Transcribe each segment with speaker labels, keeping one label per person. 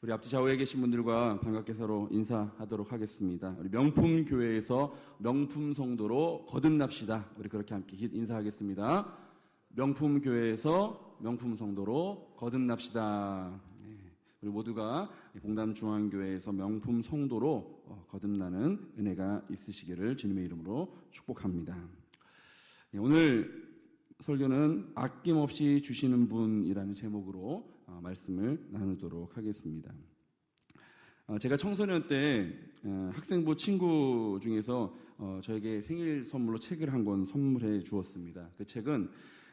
Speaker 1: 우리 앞뒤 좌우에 계신 분들과 반갑게 서로 인사하도록 하겠습니다. 우리 명품교회에서 명품성도로 거듭납시다. 우리 그렇게 함께 인사하겠습니다. 명품교회에서 명품성도로 거듭납시다. 우리 모두가 봉담중앙교회에서 명품성도로 거듭나는 은혜가 있으시기를 주님의 이름으로 축복합니다. 오늘 설교는 아낌없이 주시는 분이라는 제목으로 말씀을 나누도록 하겠습니다. 제가 청소년 때 학생부 친구 중에서 저에게 생일 선물로 책을 한 권 선물해 주었습니다. 그 책은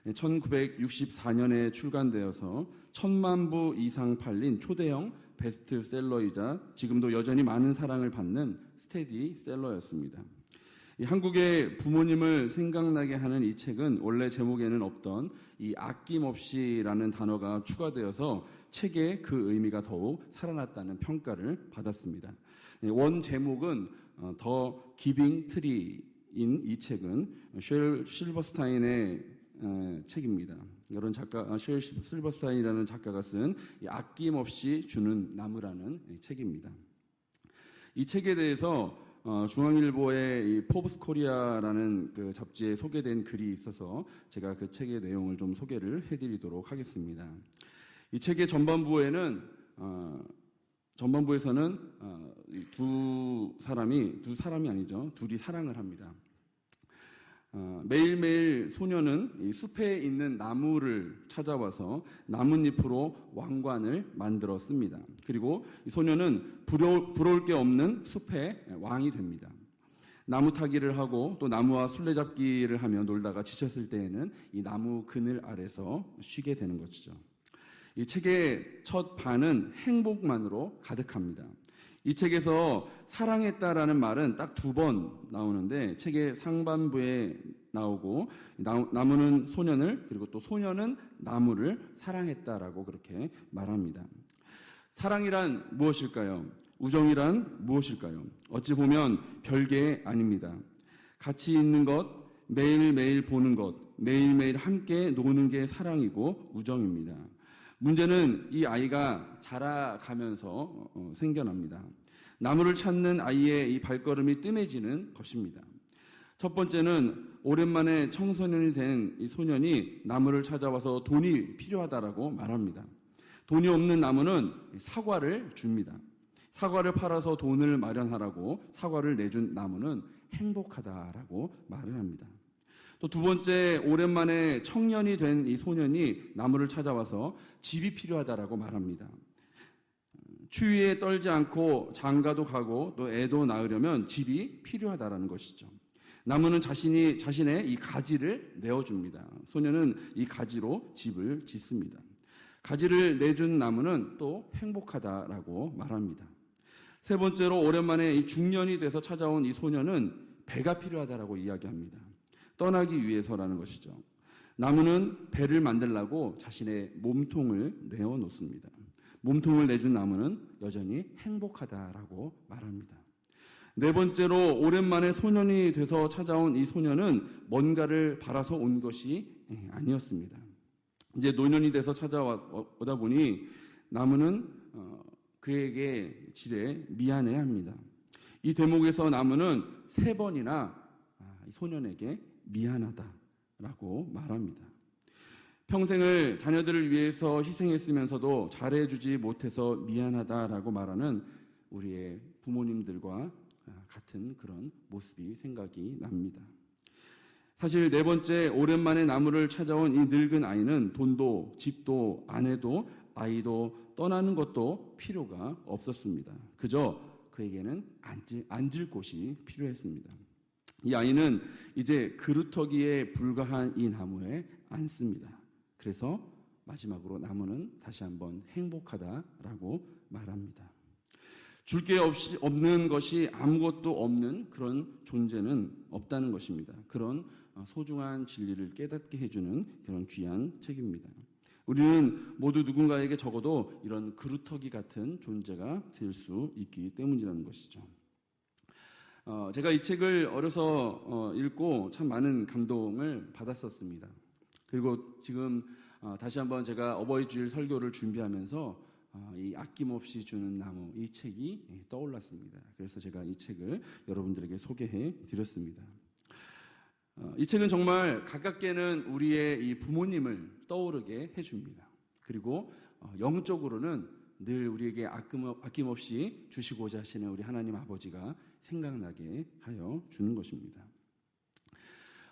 Speaker 1: 1964년에 출간되어서 1000만 부 이상 팔린 초대형 베스트셀러이자 지금도 여전히 많은 사랑을 받는 스테디셀러였습니다. 한국의 부모님을 생각나게 하는 이 책은 원래 제목에는 없던 이 아낌없이라는 단어가 추가되어서 책의 그 의미가 더욱 살아났다는 평가를 받았습니다. 원 제목은 더 기빙 트리인 이 책은 쉘 실버스타인의 책입니다. 이런 작가 쉘 실버스타인이라는 작가가 쓴 아낌없이 주는 나무라는 책입니다. 이 책에 대해서 중앙일보의 이 포브스 코리아라는 그 잡지에 소개된 글이 있어서 제가 그 책의 내용을 좀 소개를 해드리도록 하겠습니다. 이 책의 전반부에서는 두 사람이 아니죠. 둘이 사랑을 합니다. 매일매일 소녀는 이 숲에 있는 나무를 찾아와서 나뭇잎으로 왕관을 만들었습니다. 그리고 이 소녀는 부러울 게 없는 숲의 왕이 됩니다. 나무 타기를 하고 또 나무와 술래잡기를 하며 놀다가 지쳤을 때에는 이 나무 그늘 아래서 쉬게 되는 것이죠. 이 책의 첫 반은 행복만으로 가득합니다. 이 책에서 사랑했다라는 말은 딱 2번 나오는데 책의 상반부에 나오고 나무는 소년을 그리고 또 소년은 나무를 사랑했다라고 그렇게 말합니다. 사랑이란 무엇일까요? 우정이란 무엇일까요? 어찌 보면 별게 아닙니다. 같이 있는 것, 매일매일 보는 것, 매일매일 함께 노는 게 사랑이고 우정입니다. 문제는 이 아이가 자라가면서 생겨납니다. 나무를 찾는 아이의 이 발걸음이 뜸해지는 것입니다. 첫 번째는 오랜만에 청소년이 된 이 소년이 나무를 찾아와서 돈이 필요하다라고 말합니다. 돈이 없는 나무는 사과를 줍니다. 사과를 팔아서 돈을 마련하라고 사과를 내준 나무는 행복하다라고 말을 합니다. 또 두 번째, 오랜만에 청년이 된 이 소년이 나무를 찾아와서 집이 필요하다라고 말합니다. 추위에 떨지 않고 장가도 가고 또 애도 낳으려면 집이 필요하다라는 것이죠. 나무는 자신의 이 가지를 내어줍니다. 소년은 이 가지로 집을 짓습니다. 가지를 내준 나무는 또 행복하다라고 말합니다. 세 번째로, 오랜만에 이 중년이 돼서 찾아온 이 소년은 배가 필요하다라고 이야기합니다. 떠나기 위해서라는 것이죠. 나무는 배를 만들려고 자신의 몸통을 내어놓습니다. 몸통을 내준 나무는 여전히 행복하다라고 말합니다. 네 번째로, 오랜만에 소년이 돼서 찾아온 이 소년은 뭔가를 바라서 온 것이 아니었습니다. 이제 노년이 돼서 찾아오다 보니 나무는 그에게 지레 미안해합니다. 이 대목에서 나무는 3번이나 소년에게 미안하다라고 말합니다. 평생을 자녀들을 위해서 희생했으면서도 잘해주지 못해서 미안하다라고 말하는 우리의 부모님들과 같은 그런 모습이 생각이 납니다. 사실 네 번째, 오랜만에 나무를 찾아온 이 늙은 아이는 돈도 집도 아내도 아이도 떠나는 것도 필요가 없었습니다. 그저 그에게는 앉을 곳이 필요했습니다. 이 아이는 이제 그루터기에 불과한 이 나무에 앉습니다. 그래서 마지막으로 나무는 다시 한번 행복하다라고 말합니다. 줄 게 없는 것이 아무것도 없는 그런 존재는 없다는 것입니다. 그런 소중한 진리를 깨닫게 해주는 그런 귀한 책입니다. 우리는 모두 누군가에게 적어도 이런 그루터기 같은 존재가 될 수 있기 때문이라는 것이죠. 제가 이 책을 어려서 읽고 참 많은 감동을 받았었습니다. 그리고 지금 다시 한번 제가 어버이 주일 설교를 준비하면서 이 아낌없이 주는 나무, 이 책이 떠올랐습니다. 그래서 제가 이 책을 여러분들에게 소개해 드렸습니다. 이 책은 정말 가깝게는 우리의 이 부모님을 떠오르게 해줍니다. 그리고 영적으로는 늘 우리에게 아낌없이 주시고자 하시는 우리 하나님 아버지가 생각나게 하여 주는 것입니다.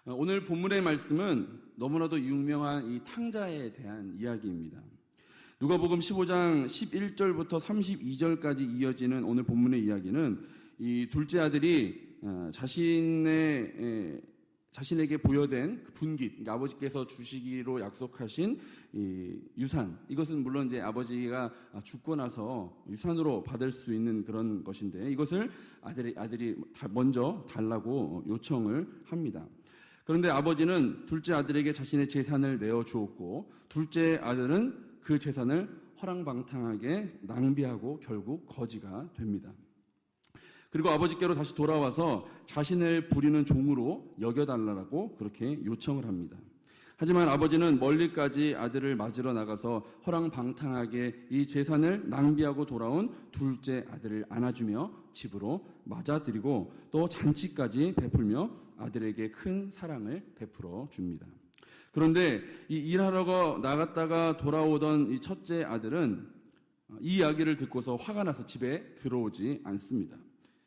Speaker 1: 오늘 본문의 말씀은 너무나도 유명한 이 탕자에 대한 이야기입니다. 누가복음 15장 11절부터 32절까지 이어지는 오늘 본문의 이야기는 이 둘째 아들이 자신에게 부여된 그 분깃, 그러니까 아버지께서 주시기로 약속하신 이 유산, 이것은 물론 이제 아버지가 죽고 나서 유산으로 받을 수 있는 그런 것인데, 이것을 아들이 먼저 달라고 요청을 합니다. 그런데 아버지는 둘째 아들에게 자신의 재산을 내어 주었고, 둘째 아들은 그 재산을 허랑방탕하게 낭비하고 결국 거지가 됩니다. 그리고 아버지께로 다시 돌아와서 자신을 부리는 종으로 여겨달라고 그렇게 요청을 합니다. 하지만 아버지는 멀리까지 아들을 맞으러 나가서 허랑방탕하게 이 재산을 낭비하고 돌아온 둘째 아들을 안아주며 집으로 맞아들이고 또 잔치까지 베풀며 아들에게 큰 사랑을 베풀어 줍니다. 그런데 이 일하러 나갔다가 돌아오던 이 첫째 아들은 이 이야기를 듣고서 화가 나서 집에 들어오지 않습니다.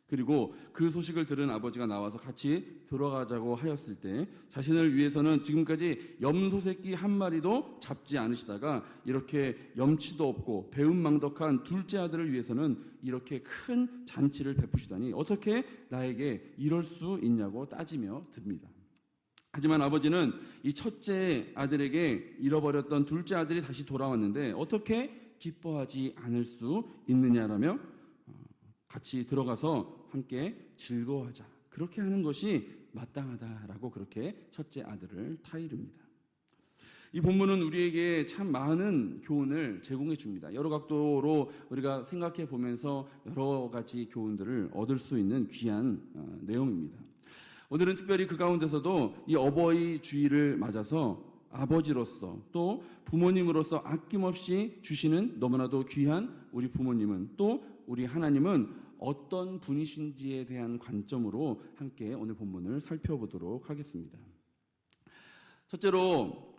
Speaker 1: 그리고 그 소식을 들은 아버지가 나와서 같이 들어가자고 하였을 때 자신을 위해서는 지금까지 염소 새끼 한 마리도 잡지 않으시다가 이렇게 염치도 없고 배은망덕한 둘째 아들을 위해서는 이렇게 큰 잔치를 베푸시다니 어떻게 나에게 이럴 수 있냐고 따지며 듭니다. 하지만 아버지는 이 첫째 아들에게 잃어버렸던 둘째 아들이 다시 돌아왔는데 어떻게 기뻐하지 않을 수 있느냐라며 같이 들어가서 함께 즐거워하자, 그렇게 하는 것이 마땅하다라고 그렇게 첫째 아들을 타이릅니다. 이 본문은 우리에게 참 많은 교훈을 제공해 줍니다. 여러 각도로 우리가 생각해 보면서 여러 가지 교훈들을 얻을 수 있는 귀한 내용입니다. 오늘은 특별히 그 가운데서도 이 어버이 주일을 맞아서 아버지로서 또 부모님으로서 아낌없이 주시는 너무나도 귀한 우리 부모님은, 또 우리 하나님은 어떤 분이신지에 대한 관점으로 함께 오늘 본문을 살펴보도록 하겠습니다. 첫째로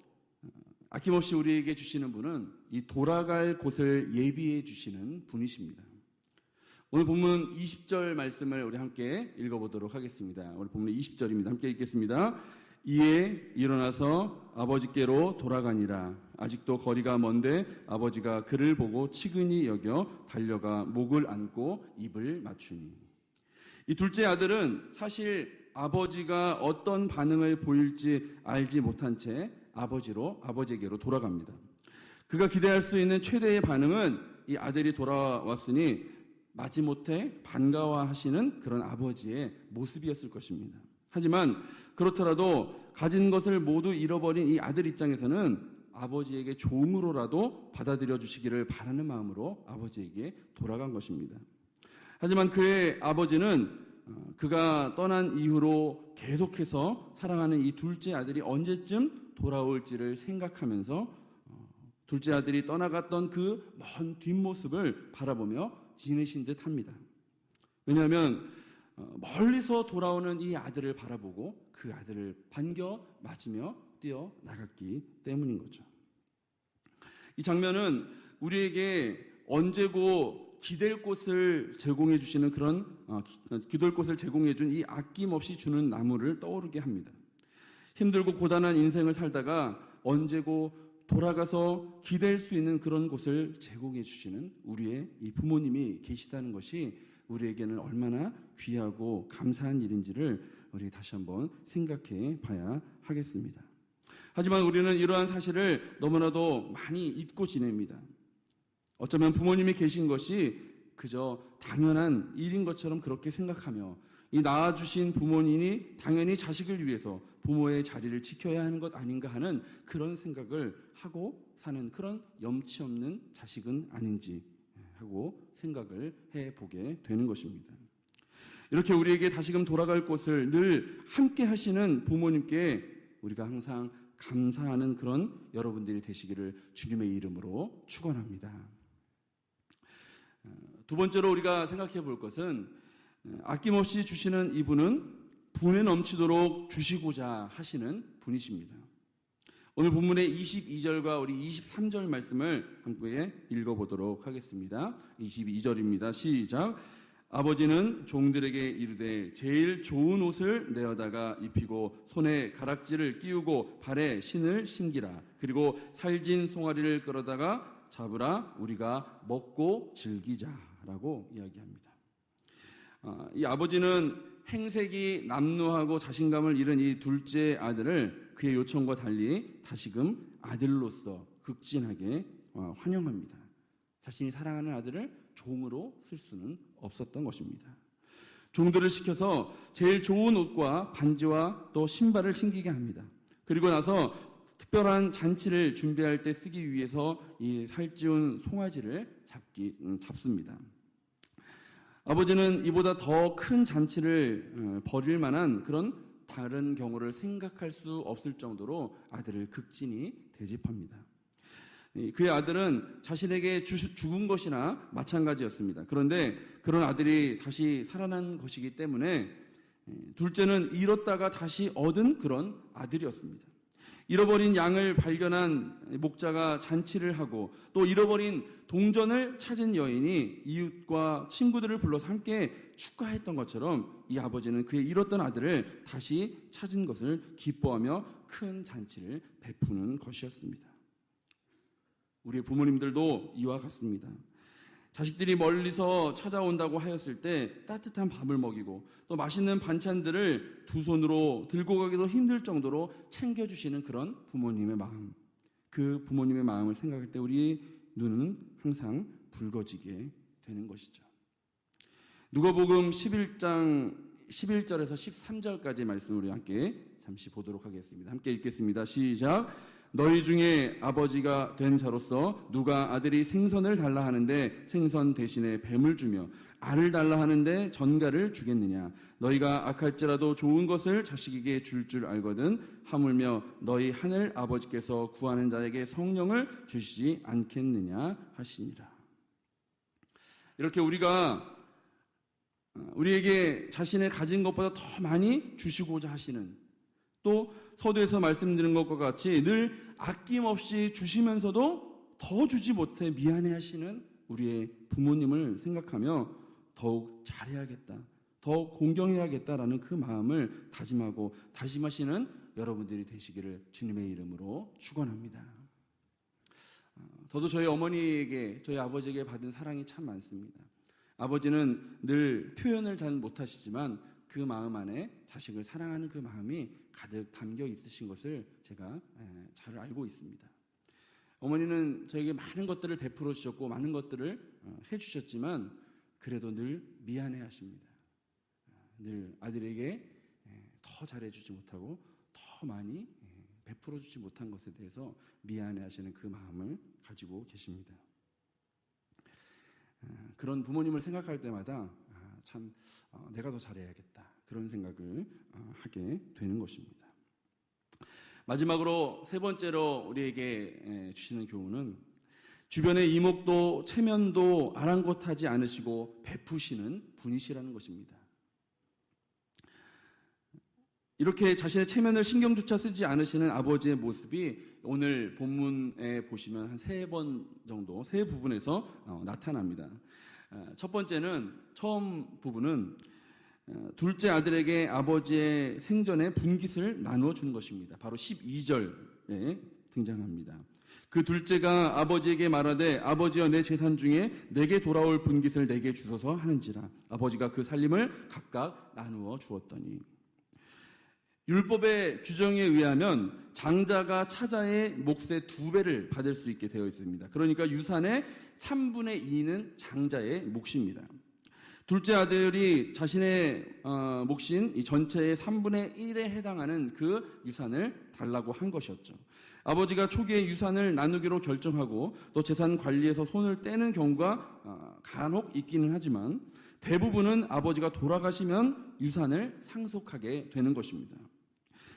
Speaker 1: 아낌없이 우리에게 주시는 분은 이 돌아갈 곳을 예비해 주시는 분이십니다. 오늘 본문 20절 말씀을 우리 함께 읽어보도록 하겠습니다. 오늘 본문 20절입니다. 함께 읽겠습니다. 이에 일어나서 아버지께로 돌아가니라. 아직도 거리가 먼데 아버지가 그를 보고 치근히 여겨 달려가 목을 안고 입을 맞추니. 이 둘째 아들은 사실 아버지가 어떤 반응을 보일지 알지 못한 채 아버지에게로 돌아갑니다. 그가 기대할 수 있는 최대의 반응은 이 아들이 돌아왔으니 마지못해 반가워하시는 그런 아버지의 모습이었을 것입니다. 하지만 그렇더라도 가진 것을 모두 잃어버린 이 아들 입장에서는 아버지에게 종으로라도 받아들여 주시기를 바라는 마음으로 아버지에게 돌아간 것입니다. 하지만 그의 아버지는 그가 떠난 이후로 계속해서 사랑하는 이 둘째 아들이 언제쯤 돌아올지를 생각하면서 둘째 아들이 떠나갔던 그 먼 뒷모습을 바라보며 지내신 듯 합니다. 왜냐하면 멀리서 돌아오는 이 아들을 바라보고 그 아들을 반겨 맞으며 뛰어 나갔기 때문인 거죠. 이 장면은 우리에게 언제고 기댈 곳을 제공해 주시는 기댈 곳을 제공해 준 이 아낌없이 주는 나무를 떠오르게 합니다. 힘들고 고단한 인생을 살다가 언제고 돌아가서 기댈 수 있는 그런 곳을 제공해 주시는 우리의 이 부모님이 계시다는 것이 우리에게는 얼마나 귀하고 감사한 일인지를 우리 다시 한번 생각해 봐야 하겠습니다. 하지만 우리는 이러한 사실을 너무나도 많이 잊고 지냅니다. 어쩌면 부모님이 계신 것이 그저 당연한 일인 것처럼 그렇게 생각하며 이 낳아주신 부모님이 당연히 자식을 위해서 부모의 자리를 지켜야 하는 것 아닌가 하는 그런 생각을 하고 사는 그런 염치 없는 자식은 아닌지 하고 생각을 해보게 되는 것입니다. 이렇게 우리에게 다시금 돌아갈 곳을 늘 함께 하시는 부모님께 우리가 항상 감사하는 그런 여러분들이 되시기를 주님의 이름으로 축원합니다. 두 번째로 우리가 생각해 볼 것은 아낌없이 주시는 이분은 분에 넘치도록 주시고자 하시는 분이십니다. 오늘 본문의 22절과 우리 23절 말씀을 함께 읽어보도록 하겠습니다. 22절입니다. 시작. 아버지는 종들에게 이르되 제일 좋은 옷을 내어다가 입히고 손에 가락지를 끼우고 발에 신을 신기라. 그리고 살진 송아리를 끌어다가 잡으라. 우리가 먹고 즐기자라고 이야기합니다. 이 아버지는 행색이 남루하고 자신감을 잃은 이 둘째 아들을 그의 요청과 달리 다시금 아들로서 극진하게 환영합니다. 자신이 사랑하는 아들을 종으로 쓸 수는 없었던 것입니다. 종들을 시켜서 제일 좋은 옷과 반지와 또 신발을 신기게 합니다. 그리고 나서 특별한 잔치를 준비할 때 쓰기 위해서 이 살찌운 송아지를 잡습니다. 아버지는 이보다 더 큰 잔치를 벌일 만한 그런 다른 경우를 생각할 수 없을 정도로 아들을 극진히 대접합니다. 그의 아들은 자신에게 죽은 것이나 마찬가지였습니다. 그런데 그런 아들이 다시 살아난 것이기 때문에 둘째는 잃었다가 다시 얻은 그런 아들이었습니다. 잃어버린 양을 발견한 목자가 잔치를 하고 또 잃어버린 동전을 찾은 여인이 이웃과 친구들을 불러서 함께 축하했던 것처럼 이 아버지는 그의 잃었던 아들을 다시 찾은 것을 기뻐하며 큰 잔치를 베푸는 것이었습니다. 우리의 부모님들도 이와 같습니다. 자식들이 멀리서 찾아온다고 하였을 때 따뜻한 밥을 먹이고 또 맛있는 반찬들을 두 손으로 들고 가기도 힘들 정도로 챙겨주시는 그런 부모님의 마음, 그 부모님의 마음을 생각할 때 우리 눈은 항상 붉어지게 되는 것이죠. 누가복음 11장 11절에서 13절까지 말씀을 우리 함께 잠시 보도록 하겠습니다. 함께 읽겠습니다. 시작. 너희 중에 아버지가 된 자로서 누가 아들이 생선을 달라 하는데 생선 대신에 뱀을 주며 알을 달라 하는데 전갈을 주겠느냐. 너희가 악할지라도 좋은 것을 자식에게 줄 알거든 하물며 너희 하늘 아버지께서 구하는 자에게 성령을 주시지 않겠느냐 하시니라. 이렇게 우리에게 자신의 가진 것보다 더 많이 주시고자 하시는, 또 서두에서 말씀드린 것과 같이 늘 아낌없이 주시면서도 더 주지 못해 미안해하시는 우리의 부모님을 생각하며 더욱 잘해야겠다, 더 공경해야겠다라는 그 마음을 다짐하고 다짐하시는 여러분들이 되시기를 주님의 이름으로 축원합니다. 저도 저희 어머니에게, 저희 아버지에게 받은 사랑이 참 많습니다. 아버지는 늘 표현을 잘 못하시지만 그 마음 안에 자식을 사랑하는 그 마음이 가득 담겨 있으신 것을 제가 잘 알고 있습니다. 어머니는 저에게 많은 것들을 베풀어 주셨고 많은 것들을 해주셨지만 그래도 늘 미안해 하십니다. 늘 아들에게 더 잘해주지 못하고 더 많이 베풀어 주지 못한 것에 대해서 미안해 하시는 그 마음을 가지고 계십니다. 그런 부모님을 생각할 때마다 참 내가 더 잘해야겠다, 그런 생각을 하게 되는 것입니다. 마지막으로 세 번째로 우리에게 주시는 교훈은 주변의 이목도 체면도 아랑곳하지 않으시고 베푸시는 분이시라는 것입니다. 이렇게 자신의 체면을 신경조차 쓰지 않으시는 아버지의 모습이 오늘 본문에 보시면 한 3번 정도, 3부분에서 나타납니다. 첫 번째는, 처음 부분은 둘째 아들에게 아버지의 생전의 분깃을 나누어 주는 것입니다. 바로 12절에 등장합니다. 그 둘째가 아버지에게 말하되 아버지여 내 재산 중에 내게 돌아올 분깃을 내게 주소서 하는지라. 아버지가 그 살림을 각각 나누어 주었더니. 율법의 규정에 의하면 장자가 차자의 몫의 2배를 받을 수 있게 되어 있습니다. 그러니까 유산의 3분의 2는 장자의 몫입니다. 둘째 아들이 자신의 몫인 이 전체의 3분의 1에 해당하는 그 유산을 달라고 한 것이었죠. 아버지가 초기에 유산을 나누기로 결정하고 또 재산 관리에서 손을 떼는 경우가 간혹 있기는 하지만 대부분은 아버지가 돌아가시면 유산을 상속하게 되는 것입니다.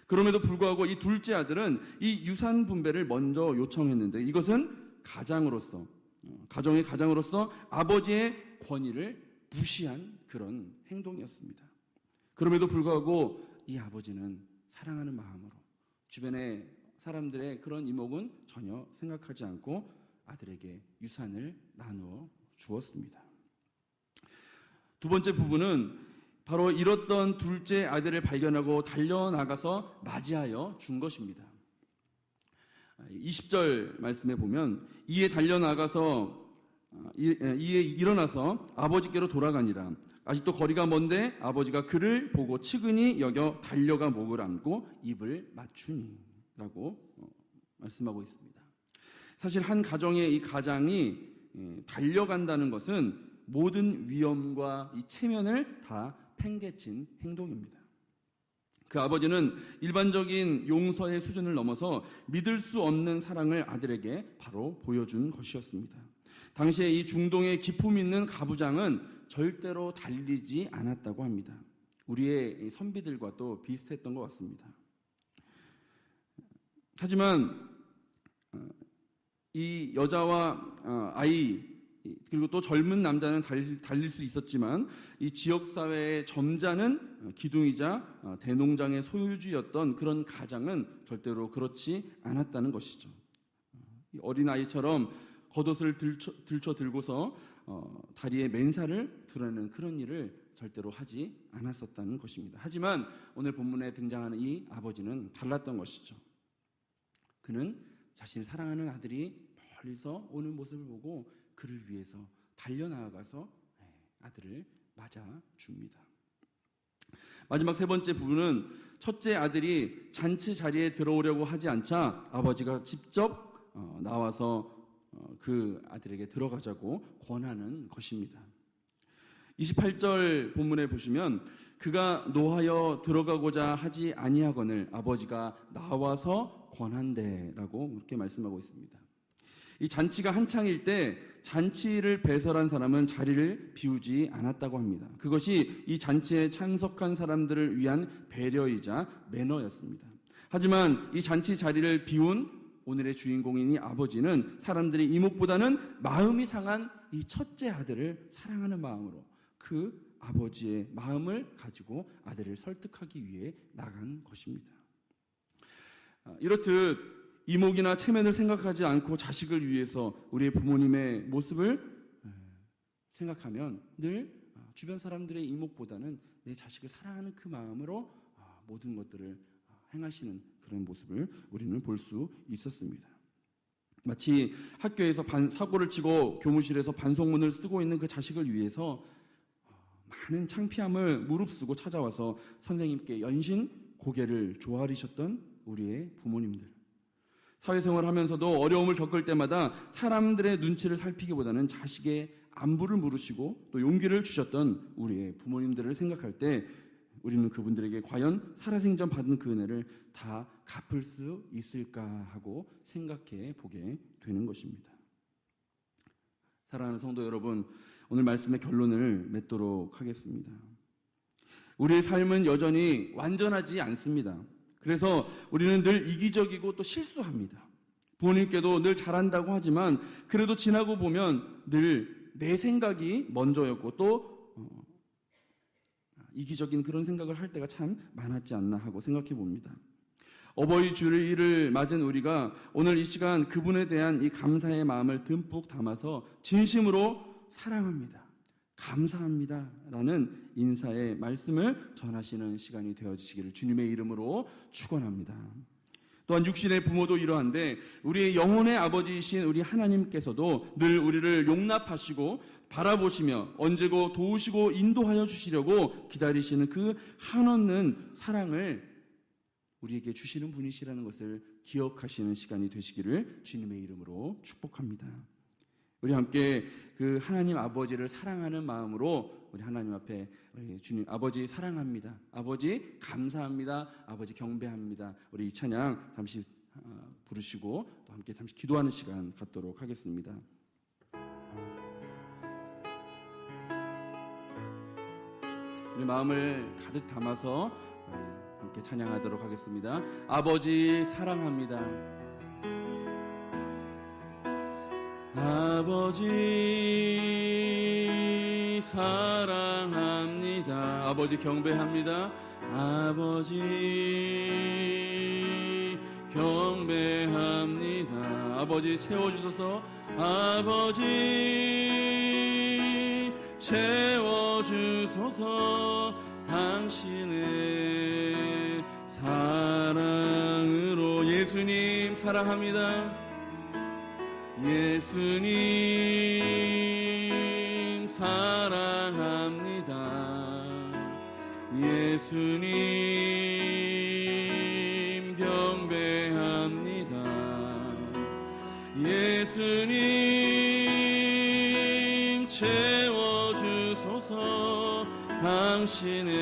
Speaker 1: 그럼에도 불구하고 이 둘째 아들은 이 유산 분배를 먼저 요청했는데 이것은 가장으로서, 가정의 가장으로서 아버지의 권위를 무시한 그런 행동이었습니다. 그럼에도 불구하고 이 아버지는 사랑하는 마음으로 주변의 사람들의 그런 이목은 전혀 생각하지 않고 아들에게 유산을 나누어 주었습니다. 두 번째 부분은 바로 잃었던 둘째 아들을 발견하고 달려나가서 맞이하여 준 것입니다. 20절 말씀에 보면 이에 일어나서 아버지께로 돌아가니라. 아직도 거리가 먼데 아버지가 그를 보고 측은히 여겨 달려가 목을 안고 입을 맞추니 라고 말씀하고 있습니다. 사실 한 가정의 이 가장이 달려간다는 것은 모든 위험과 이 체면을 다 팽개친 행동입니다. 그 아버지는 일반적인 용서의 수준을 넘어서 믿을 수 없는 사랑을 아들에게 바로 보여준 것이었습니다. 당시에 이 중동의 기품 있는 가부장은 절대로 달리지 않았다고 합니다. 우리의 선비들과 또 비슷했던 것 같습니다. 하지만 이 여자와 아이 그리고 또 젊은 남자는 달릴 수 있었지만 이 지역사회의 점잖은 기둥이자 대농장의 소유주였던 그런 가장은 절대로 그렇지 않았다는 것이죠. 어린아이처럼 겉옷을 들쳐 들고서 다리에 맨살을 드러내는 그런 일을 절대로 하지 않았었다는 것입니다. 하지만 오늘 본문에 등장하는 이 아버지는 달랐던 것이죠. 그는 자신이 사랑하는 아들이 멀리서 오는 모습을 보고 그를 위해서 달려나가서 아들을 맞아줍니다. 마지막 세 번째 부분은 첫째 아들이 잔치 자리에 들어오려고 하지 않자 아버지가 직접 나와서 그 아들에게 들어가자고 권하는 것입니다. 28절 본문에 보시면 그가 노하여 들어가고자 하지 아니하거늘 아버지가 나와서 권한대라고 그렇게 말씀하고 있습니다. 이 잔치가 한창일 때 잔치를 배설한 사람은 자리를 비우지 않았다고 합니다. 그것이 이 잔치에 참석한 사람들을 위한 배려이자 매너였습니다. 하지만 이 잔치 자리를 비운 오늘의 주인공인 이 아버지는 사람들의 이목보다는 마음이 상한 이 첫째 아들을 사랑하는 마음으로 그 아버지의 마음을 가지고 아들을 설득하기 위해 나간 것입니다. 이렇듯 이목이나 체면을 생각하지 않고 자식을 위해서 우리의 부모님의 모습을 생각하면 늘 주변 사람들의 이목보다는 내 자식을 사랑하는 그 마음으로 모든 것들을 행하시는 그런 모습을 우리는 볼 수 있었습니다. 마치 학교에서 사고를 치고 교무실에서 반성문을 쓰고 있는 그 자식을 위해서 많은 창피함을 무릅쓰고 찾아와서 선생님께 연신 고개를 조아리셨던 우리의 부모님들. 사회생활을 하면서도 어려움을 겪을 때마다 사람들의 눈치를 살피기보다는 자식의 안부를 물으시고 또 용기를 주셨던 우리의 부모님들을 생각할 때 우리는 그분들에게 과연 살아생전 받은 그 은혜를 다 갚을 수 있을까 하고 생각해 보게 되는 것입니다. 사랑하는 성도 여러분, 오늘 말씀의 결론을 맺도록 하겠습니다. 우리의 삶은 여전히 완전하지 않습니다. 그래서 우리는 늘 이기적이고 또 실수합니다. 부모님께도 늘 잘한다고 하지만 그래도 지나고 보면 늘 내 생각이 먼저였고 또 이기적인 그런 생각을 할 때가 참 많았지 않나 하고 생각해 봅니다. 어버이 주일을 맞은 우리가 오늘 이 시간 그분에 대한 이 감사의 마음을 듬뿍 담아서 진심으로 사랑합니다, 감사합니다 라는 인사의 말씀을 전하시는 시간이 되어지시기를 주님의 이름으로 축원합니다. 또한 육신의 부모도 이러한데 우리의 영혼의 아버지이신 우리 하나님께서도 늘 우리를 용납하시고 바라보시며 언제고 도우시고 인도하여 주시려고 기다리시는 그 한없는 사랑을 우리에게 주시는 분이시라는 것을 기억하시는 시간이 되시기를 주님의 이름으로 축복합니다. 우리 함께 그 하나님 아버지를 사랑하는 마음으로 우리 하나님 앞에 우리 주님 아버지 사랑합니다, 아버지 감사합니다, 아버지 경배합니다. 우리 이 찬양 잠시 부르시고 또 함께 잠시 기도하는 시간 갖도록 하겠습니다. 우리 마음을 가득 담아서 함께 찬양하도록 하겠습니다. 아버지 사랑합니다. 아버지 사랑합니다. 아버지 경배합니다. 아버지 경배합니다. 아버지 채워주소서. 아버지 채워주소서. 당신의 사랑으로. 예수님 사랑합니다. 예수님 사랑합니다. 예수님 경배합니다. 예수님 채워주소서. 당신의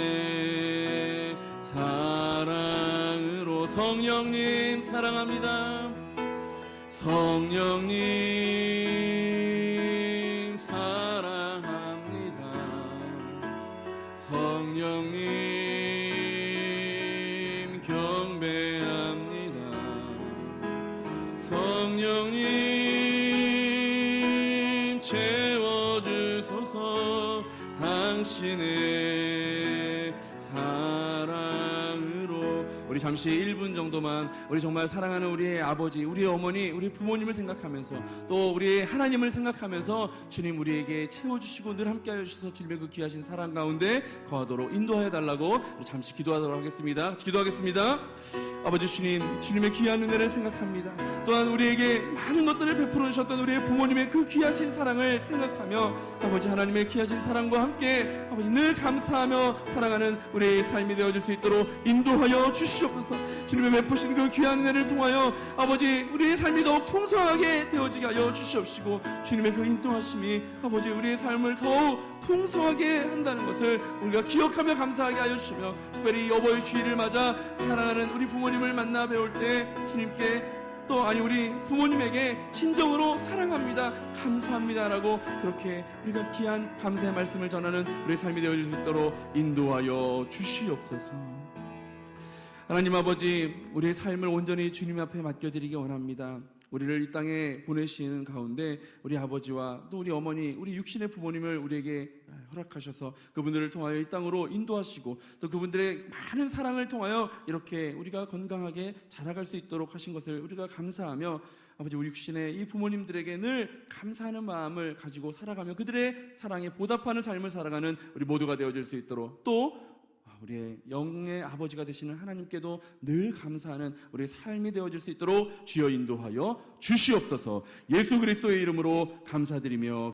Speaker 1: 사랑으로. 성령님 사랑합니다. 성령님 사랑합니다. 성령님 경배합니다. 성령님 채워주소서. 당신의 사랑으로. 우리 잠시 1분 정도만 우리 정말 사랑하는 우리의 아버지, 우리의 어머니, 우리 부모님을 생각하면서 또 우리 하나님을 생각하면서 주님 우리에게 채워주시고 늘 함께하여 주셔서 주님의 그 귀하신 사랑 가운데 거하도록 인도하여 달라고 우리 잠시 기도하도록 하겠습니다. 같이 기도하겠습니다. 아버지 주님, 주님의 귀한 은혜를 생각합니다. 또한 우리에게 많은 것들을 베풀어 주셨던 우리의 부모님의 그 귀하신 사랑을 생각하며 아버지 하나님의 귀하신 사랑과 함께 아버지 늘 감사하며 살아가는 우리의 삶이 되어질 수 있도록 인도하여 주시옵소서. 주님의 베푸신 그 귀한 은혜를 통하여 아버지 우리의 삶이 더 풍성하게 되어지게 하여 주시옵시고 주님의 그 인도하심이 아버지 우리의 삶을 더욱 풍성하게 한다는 것을 우리가 기억하며 감사하게 하여 주시며 특별히 여보의 주일을 맞아 사랑하는 우리 부모님을 만나 배울 때 주님께 또 우리 부모님에게 진정으로 사랑합니다, 감사합니다라고 그렇게 우리가 귀한 감사의 말씀을 전하는 우리의 삶이 되어질 수 있도록 인도하여 주시옵소서. 하나님 아버지, 우리의 삶을 온전히 주님 앞에 맡겨드리기 원합니다. 우리를 이 땅에 보내시는 가운데 우리 아버지와 또 우리 어머니, 우리 육신의 부모님을 우리에게 허락하셔서 그분들을 통하여 이 땅으로 인도하시고 또 그분들의 많은 사랑을 통하여 이렇게 우리가 건강하게 자라갈 수 있도록 하신 것을 우리가 감사하며 아버지 우리 육신의 이 부모님들에게 늘 감사하는 마음을 가지고 살아가며 그들의 사랑에 보답하는 삶을 살아가는 우리 모두가 되어질 수 있도록 또 우리의 영의 아버지가 되시는 하나님께도 늘 감사하는 우리의 삶이 되어질 수 있도록 주여 인도하여 주시옵소서. 예수 그리스도의 이름으로 감사드리며